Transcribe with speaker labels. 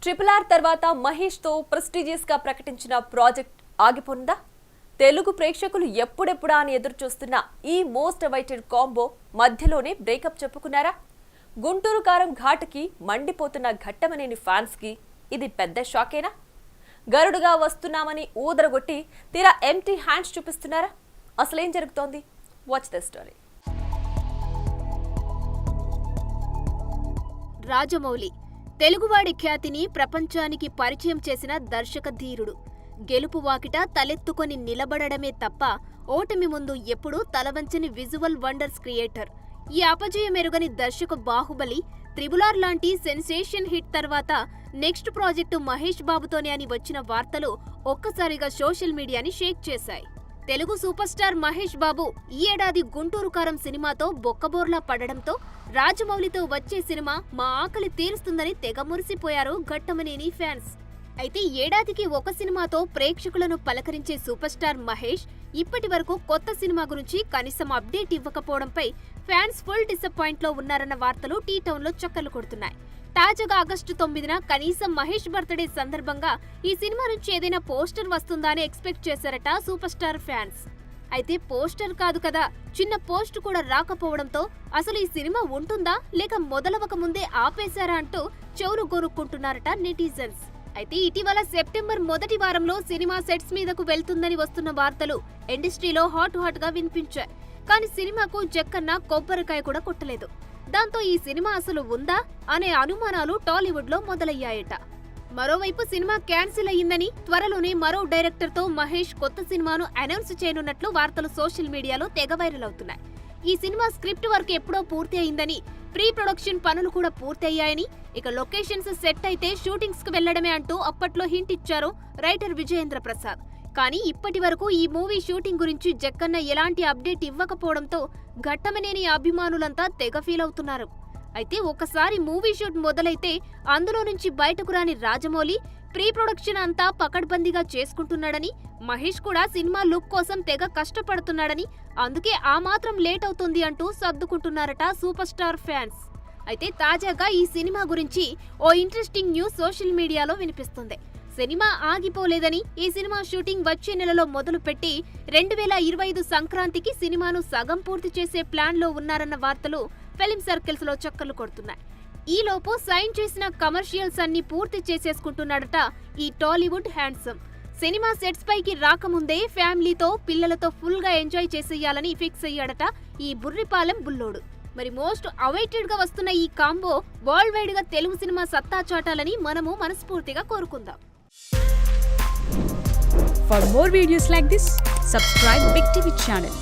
Speaker 1: RRR తర్వాత మహేష్ తో prestigious గా ప్రకటించిన ప్రాజెక్ట్ ఆగిపోనుందా? తెలుగు ప్రేక్షకులు ఎప్పుడెప్పుడా అని ఎదురు చూస్తున్న ఈ మోస్ట్ అవైటెడ్ కాంబో మధ్యలోనే బ్రేకప్ చెప్పుకున్నారా? గుంటూరు కారం ఘాటుకి మండిపోతున్న ఘట్టమనేని ఫ్యాన్స్ కి ఇది పెద్ద షాకేనా? గరుడుగా వస్తున్నామని ఊదరగొట్టి తీరా ఎంటీ హ్యాండ్స్ చూపిస్తున్నారా? అసలేం జరుగుతోంది? Watch the story.
Speaker 2: రాజమౌళి తెలుగువాడి ఖ్యాతిని ప్రపంచానికి పరిచయం చేసిన దర్శక ధీరుడు. గెలుపు వాకిట తలెత్తుకొని నిలబడమే తప్ప ఓటమి ముందు ఎప్పుడూ తలవంచని విజువల్ వండర్స్ క్రియేటర్. ఈ అపజయమెరుగని దర్శక బాహుబలి RRR లాంటి సెన్సేషన్ హిట్ తర్వాత నెక్స్ట్ ప్రాజెక్టు మహేష్ బాబుతోనే అని వచ్చిన వార్తలు ఒక్కసారిగా సోషల్ మీడియాని షేక్ చేశాయి. తెలుగు సూపర్ స్టార్ మహేష్ బాబు ఈ ఏడాది గుంటూరు కారం సినిమాతో బొక్కబోర్లా పడడంతో రాజమౌళితో వచ్చే సినిమా మా ఆకలి తీరుస్తుందని తెగ మురిసిపోయారు ఘట్టమనేని ఫ్యాన్స్. అయితే ఏడాదికి ఒక సినిమాతో ప్రేక్షకులను పలకరించే సూపర్ స్టార్ మహేష్ ఇప్పటి వరకు కొత్త సినిమా గురించి కనీసం అప్డేట్ ఇవ్వకపోవడంపై ఫ్యాన్స్ ఫుల్ డిసప్పాయింట్ లో ఉన్నారన్న వార్తలు టీ-టౌన్ లో చక్కర్లు కొడుతున్నాయి. తాజాగా ఆగస్టు 9న కనీసం మహేష్ బర్త్డే సందర్భంగా ఈ సినిమా నుంచి ఏదైనా పోస్టర్ వస్తుందా అని ఎక్స్పెక్ట్ చేశారట సూపర్ స్టార్ ఫ్యాన్స్. అయితే పోస్టర్ కాదు కదా, చిన్న పోస్ట్ కూడా రాకపోవడంతో అసలు ఈ సినిమా ఉంటుందా లేక మొదలవక ముందే ఆపేశారా అంటూ చెవులు గొరుక్కుంటున్నారట నెటిజన్స్. అయితే ఇటీవల సెప్టెంబర్ మొదటి వారంలో సినిమా సెట్స్ మీదకు వెళ్తుందని వస్తున్న వార్తలు ఇండస్ట్రీలో హాట్ గా వినిపించాయి. కానీ సినిమాకు జక్కన్న కొబ్బరికాయ కూడా కొట్టలేదు. దాంతో ఈ సినిమా అసలు ఉందా అనే అనుమానాలు టాలీవుడ్ లో మొదలయ్యాయట. మరోవైపు సినిమా క్యాన్సిల్ అయ్యిందని, త్వరలోనే మరో డైరెక్టర్ తో మహేష్ కొత్త సినిమాను అనౌన్స్ చేయనున్నట్లు వార్తలు సోషల్ మీడియాలో తెగ వైరల్ అవుతున్నాయి. ఈ సినిమా స్క్రిప్ట్ వర్క్ ఎప్పుడో పూర్తి అయిందని, ప్రీ ప్రొడక్షన్ పనులు కూడా పూర్తయ్యాయని, ఇక లొకేషన్స్ సెట్ అయితే షూటింగ్స్ కు వెళ్లడమే అంటూ అప్పట్లో హింట్ ఇచ్చారు రైటర్ విజయేంద్ర ప్రసాద్. కానీ ఇప్పటి వరకు ఈ మూవీ షూటింగ్ గురించి జక్కన్న ఎలాంటి అప్డేట్ ఇవ్వకపోవడంతో ఘట్టమనేని అభిమానులంతా తెగ ఫీల్ అవుతున్నారు. అయితే ఒకసారి మూవీ షూట్ మొదలైతే అందులో నుంచి బయటకు రాని రాజమౌళి ప్రీ ప్రొడక్షన్ అంతా పకడ్బందీగా చేసుకుంటున్నాడని, మహేష్ కూడా సినిమా లుక్ కోసం తెగ కష్టపడుతున్నాడని, అందుకే ఆ మాత్రం లేట్ అవుతుంది అంటూ సర్దుకుంటున్నారట సూపర్ స్టార్ ఫ్యాన్స్. అయితే తాజాగా ఈ సినిమా గురించి ఓ ఇంట్రెస్టింగ్ న్యూస్ సోషల్ మీడియాలో వినిపిస్తుంది. సినిమా ఆగిపోలేదని, ఈ సినిమా షూటింగ్ వచ్చే నెలలో మొదలుపెట్టి 2025 సంక్రాంతికి సినిమాను సగం పూర్తి చేసే ప్లాన్ లో ఉన్నారన్న వార్తలు ఫిల్మ్ సర్కిల్స్ లో చక్కర్లు కొడుతున్నాయి. ఈలోపు సైన్ చేసిన కమర్షియల్స్ అన్ని పూర్తి చేసేసుకుంటున్నాడట ఈ టాలీవుడ్ హ్యాండ్సమ్. సినిమా సెట్స్ పైకి రాకముందే ఫ్యామిలీతో పిల్లలతో ఫుల్ గా ఎంజాయ్ చేసేయాలని ఫిక్స్ అయ్యాడట ఈ బుర్రిపాలెం బుల్లోడు. మరి మోస్ట్ అవైటెడ్ గా వస్తున్న ఈ కాంబో వరల్డ్ వైడ్ గా తెలుగు సినిమా సత్తా చాటాలని మనము మనస్ఫూర్తిగా కోరుకుందాం.
Speaker 3: For more videos like this, subscribe Big TV channel.